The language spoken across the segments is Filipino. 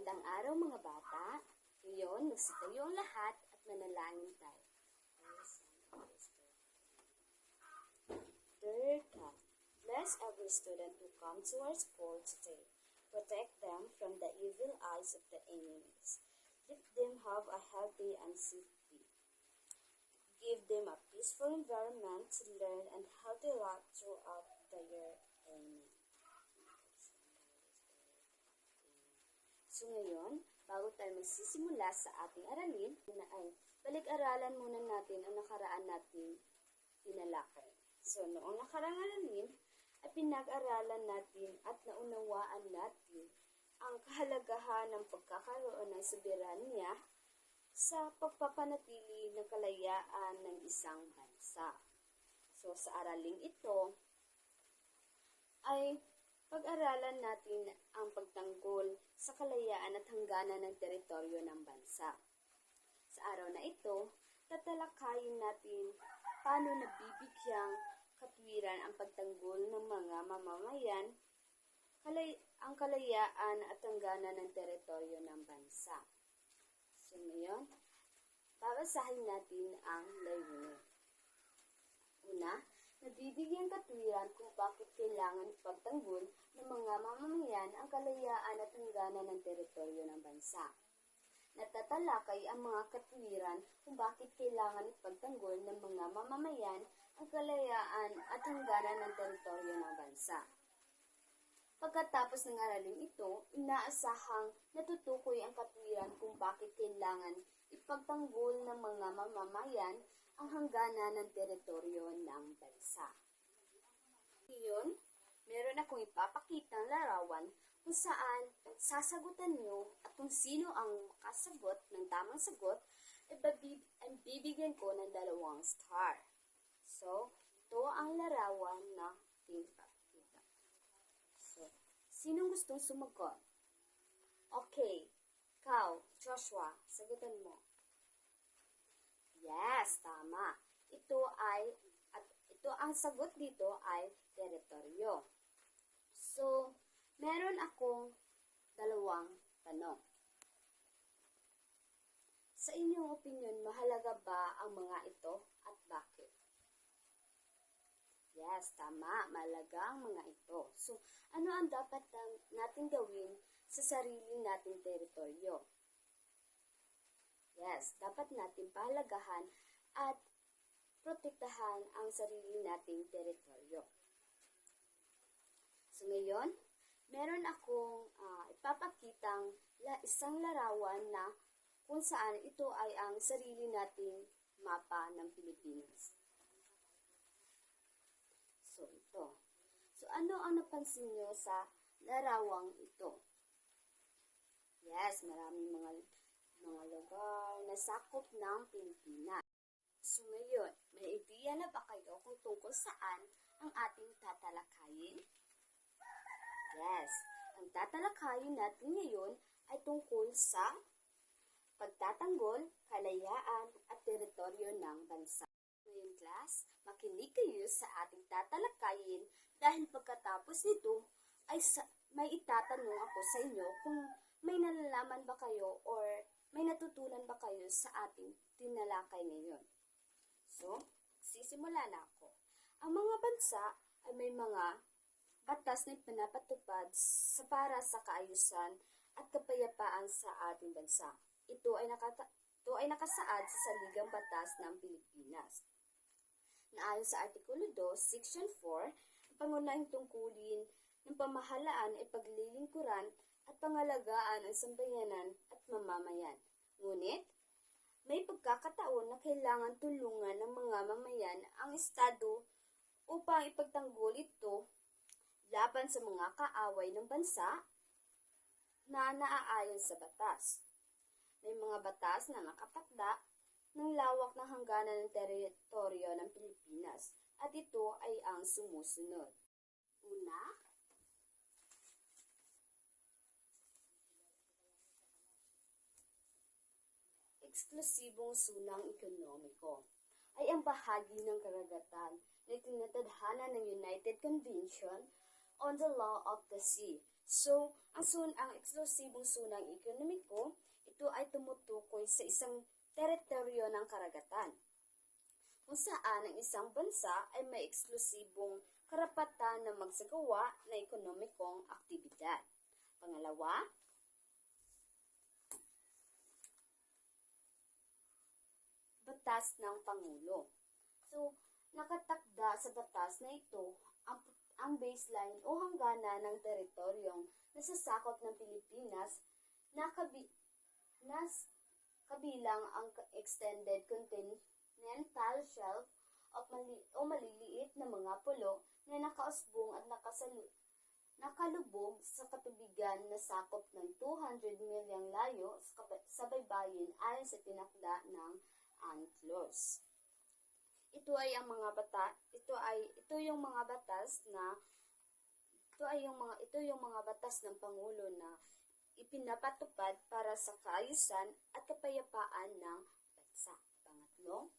Magandang araw mga bata. Ngayon, magsitayo ang lahat at manalangin tayo. Dear God, bless every student who comes to our school today. Protect them from the evil eyes of the enemies. Let them have a healthy and safe day. Give them a peaceful environment to learn and healthy life throughout the year. Amen. So ngayon, bago tayo magsisimula sa ating aralin, ay balik-aralan muna natin ang nakaraan nating tinalakay. So noong nakaraang aralin, ay pinag-aralan natin at naunawaan natin ang kahalagahan ng pagkakaroon ng soberanya sa pagpapanatili ng kalayaan ng isang bansa. So sa araling ito, ay pag-aralan natin ang pagtanggol sa kalayaan at hangganan ng teritoryo ng bansa. Sa araw na ito, tatalakayin natin paano nabibigyang katwiran ang pagtanggol ng mga mamamayan, ang kalayaan at hangganan ng teritoryo ng bansa. So ngayon, babasahin natin ang layunin. Una, nabibigyan katwiran kung bakit kailangan pagtanggol ng mga mamamayan ang kalayaan at hangganan ng teritoryo ng bansa. Natatalakay ang mga katwiran kung bakit kailangan pagtanggol ng mga mamamayan ang kalayaan at hangganan ng teritoryo ng bansa. Pagkatapos ng araling ito, inaasahang natutukoy ang katwiran kung bakit kailangan ipagtanggol ng mga mamamayan ang hangganan ng teritoryo ng bansa. Ngayon, meron akong ipapakitang larawan kung saan sasagutan nyo at kung sino ang makasagot ng tamang sagot ay bibigyan ko ng 2 star. So, ito ang larawan na pinapakita. So, sinong gustong sumagot? Okay, ikaw, Joshua, sagutan mo. Yes, tama. Ito ang sagot dito ay teritoryo. So, meron akong 2 tanong. Sa inyong opinyon, mahalaga ba ang mga ito at bakit? Yes, tama. Mahalaga ang mga ito. So, ano ang dapat natin gawin sa sarili nating teritoryo? Yes, dapat natin pahalagahan at protektahan ang sarili nating teritoryo. So ngayon, meron akong ipapakitang isang larawan na kung saan ito ay ang sarili nating mapa ng Pilipinas. So ito. So ano ang napansin nyo sa larawang ito? Yes, maraming mga lugar na sakop ng Pilipinas. So ngayon, may idea na ba kayo kung tungkol saan ang ating tatalakayin? Yes, ang tatalakayin natin ngayon ay tungkol sa pagtatanggol, kalayaan at teritoryo ng bansa. Ngayon class, makinig kayo sa ating tatalakayin dahil pagkatapos nito ay may itatanong ako sa inyo kung may nalalaman ba kayo or may natutunan ba kayo sa ating tinalakay ngayon? So, sisimula na ako. Ang mga bansa ay may mga batas na pinapatupad para sa kaayusan at kapayapaan sa ating bansa. Ito ay nakasaad sa Saligang Batas ng Pilipinas. Naayon sa Artikulo 2, Section 4, ang pangunahing tungkulin ng pamahalaan ay paglilingkuran at pangalagaan ang sambayanan at mamamayan. Ngunit, may pagkakataon na kailangan tulungan ng mga mamayan ang Estado upang ipagtanggol ito laban sa mga kaaway ng bansa na naaayon sa batas. May mga batas na nakatakda ng lawak ng hangganan ng teritoryo ng Pilipinas at ito ay ang sumusunod. Una, eksklusibong sunang ekonomiko ay ang bahagi ng karagatan na tinatadhana ng United Convention on the Law of the Sea So, ang eksklusibong sunang ekonomiko, ito ay tumutukoy sa isang teritoryo ng karagatan, kung saan ang isang bansa ay may eksklusibong karapatan na magsagawa ng ekonomikong aktibidad. Pangalawa, batas ng Pangulo. So, nakatakda sa batas na ito ang baseline o hangganan ng teritoryong nasasakop ng Pilipinas na kabilang ang extended continental shelf o maliliit na mga pulo na nakausbong at nakalubog sa katubigan na sakop ng 200 milyang layo sa baybayin ayon sa tinakda ng UNCLOS. Ito ay yung mga batas ng Pangulo na ipinapatupad para sa kaayusan at kapayapaan ng bansa. Pangatlo,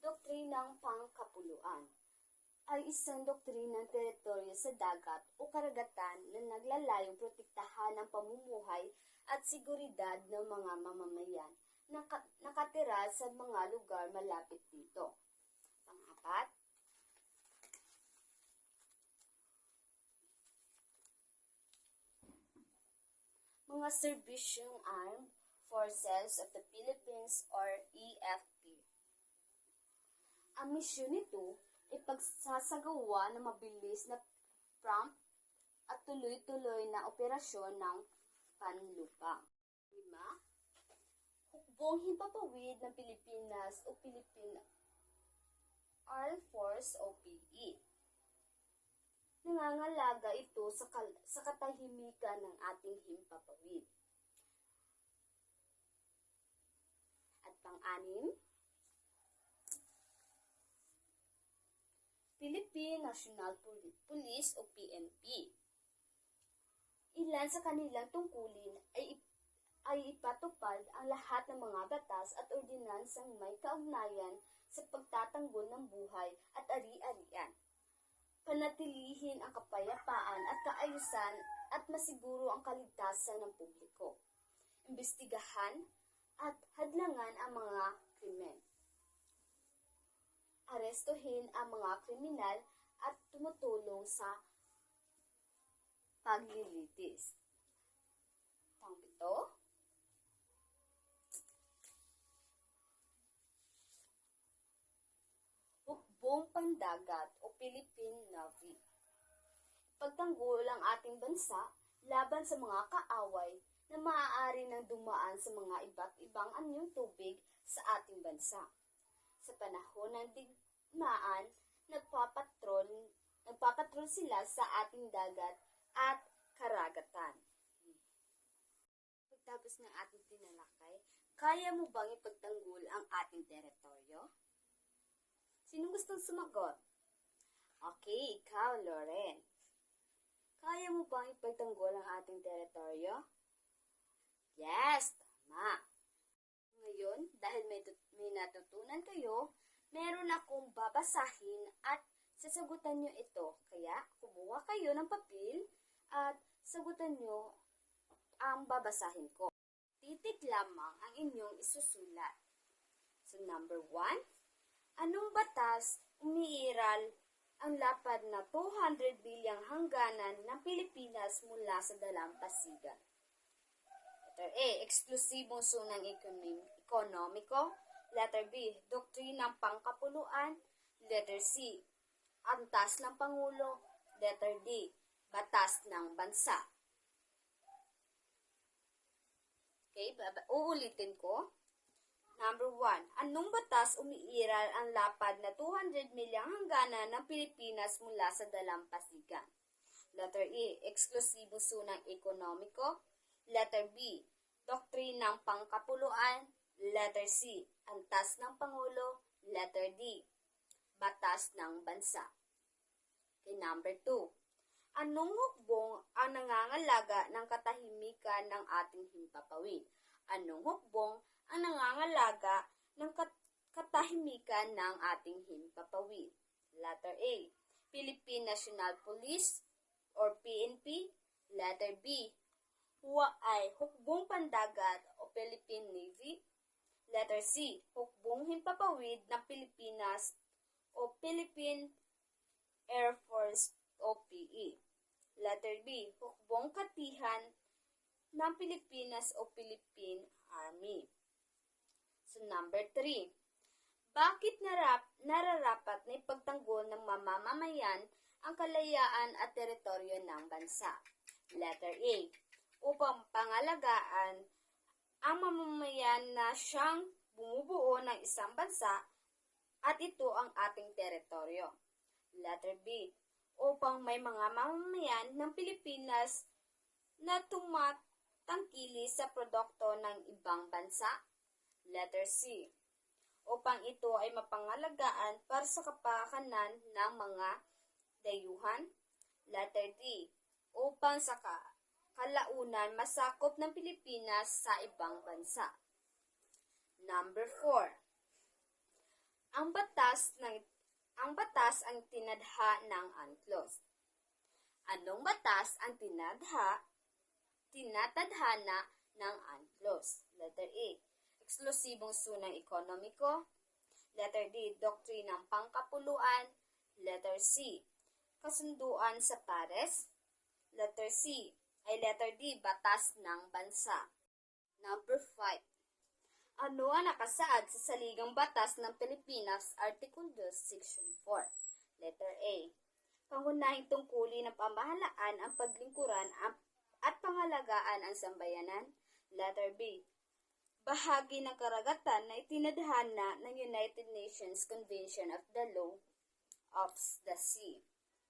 doktrinang pangkapuluan ay isang doktrinang teritoryo sa dagat o karagatan na naglalayong protektahan ang pamumuhay at seguridad ng mga mamamayan na nakatira sa mga lugar malapit dito. Pang-apat, mga Serbisyong Armed Forces of the Philippines or EFP. Ang misyon nito ay pagsasagawa ng mabilis na prompt at tuloy-tuloy na operasyon ng panlupa. 5. Hukbong himpapawid ng Pilipinas o Philippine Armed Force o PE. Nangangalaga ito sa katahimikan ng ating himpapawid. At pang-anim, Philippine National Police o PNP. Ilan sa kanilang tungkulin ay ipatupad ang lahat ng mga batas at ordinansang may kaugnayan sa pagtatanggol ng buhay at ari-arian. Panatilihin ang kapayapaan at kaayusan at masiguro ang kaligtasan ng publiko. Imbestigahan at hadlangan ang mga krimen. Arestuhin ang mga kriminal at tumutulong sa paglilitis. Pang-7, hukbong pandagat o Philippine Navy. Pagtanggol ang ating bansa laban sa mga kaaway na maaari nang dumaan sa mga iba't ibang anyong tubig sa ating bansa. Sa panahon ng digmaan, nagpapatrol sila sa ating dagat at karagatan. Pagtapos ng ating tinalakay, kaya mo bang ipagtanggol ang ating teritoryo? Sinong gustong sumagot? Okay, ikaw, Loren. Kaya mo bang ipagtanggol ang ating teritoryo? Yes, tama. Ngayon, dahil may natutunan kayo, meron akong babasahin at sasagutan nyo ito. Kaya, kumuha kayo ng papel at sagutan nyo ang babasahin ko. Titik lamang ang inyong isusulat. So, number 1, anong batas umiiral ang lapad na 200 bilyang hangganan ng Pilipinas mula sa dalampasigan? Letter A, eksklusibong sunang ekonomiko. Letter B, doktrinang pangkapuluan. Letter C, antas ng Pangulo. Letter D, batas ng bansa. Okay, uulitin ko. Number 1, anong batas umiiral ang lapad na 200 milyang hangganan ng Pilipinas mula sa dalampasigan? Letter E, eksklusibong sunang ekonomiko. Letter B, doktrinang pangkapuluan. Letter C, antas ng Pangulo. Letter D, batas ng bansa. Okay, number 2. Anong hukbong ang nangangalaga ng katahimikan ng ating himpapawid? Anong hukbong ang nangangalaga ng katahimikan ng ating himpapawid? Letter A, Philippine National Police or PNP. Letter B, Hukbong Pandagat o Philippine Navy. Letter C, Hukbong Himpapawid ng Pilipinas o Philippine Air Force o PE. Letter B, Hukbong Katihan ng Pilipinas o Philippine Army. So number 3, bakit nararapat na ipagtanggol ng mamamayan ang kalayaan at teritoryo ng bansa? Letter A, upang pangalagaan ang mamamayan na siyang bumubuo ng isang bansa at ito ang ating teritoryo. Letter B, upang may mga mamamayan ng Pilipinas na tumatangkili sa produkto ng ibang bansa. Letter C, upang ito ay mapangalagaan para sa kapakanan ng mga dayuhan. Letter D, upang sa kalaunan masakop ng Pilipinas sa ibang bansa. Number 4, ang batas ang tinadha ng UNCLOS. Anong batas ang tinatadhana ng UNCLOS? Letter A, eksklusibong sunang ekonomiko. Letter D, doktrinang pangkapuluan. Letter C, kasunduan sa Pares. Letter D, batas ng bansa. Number 5, ano ang nakasaad sa Saligang Batas ng Pilipinas, Article 2, Section 4? Letter A, pangunahing tungkulin ng pamahalaan ang paglingkuran at pangalagaan ang sambayanan. Letter B, bahagi ng karagatan na itinadhana ng United Nations Convention of the Law of the Sea.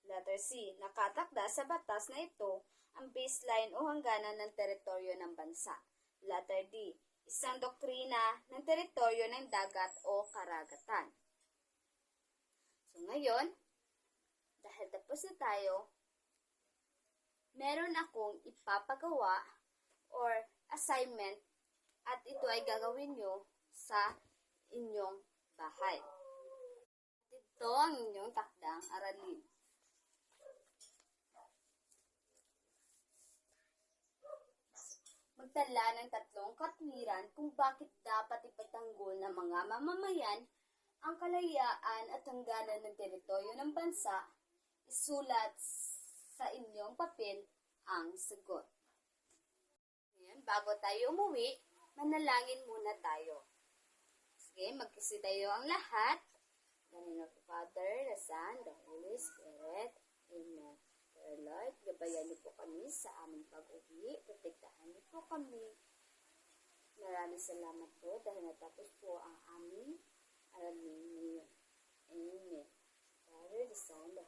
Letter C, nakatakda sa batas na ito ang baseline o hangganan ng teritoryo ng bansa. Letter D, isang doktrina ng teritoryo ng dagat o karagatan. So ngayon, dahil tapos na tayo, meron akong ipapagawa or assignment at ito ay gagawin nyo sa inyong bahay. Ito ang inyong takdang aralin. Magtala ng 3 katwiran kung bakit dapat ipagtanggol ng mga mamamayan ang kalayaan at hangganan ng teritoryo ng bansa. Isulat sa inyong papel ang sagot. Ngayon, bago tayo umuwi, manalangin muna tayo. Sige, magkasi tayo ang lahat. In the name of the Father, the Son, the Holy Spirit. Amen. Dear Lord, gabayan niyo po kami sa aming pag-uwi. Protektahan niyo po kami. Maraming salamat po dahil natapos po ang aming aralin ngayon. Amen. Father, the Son, the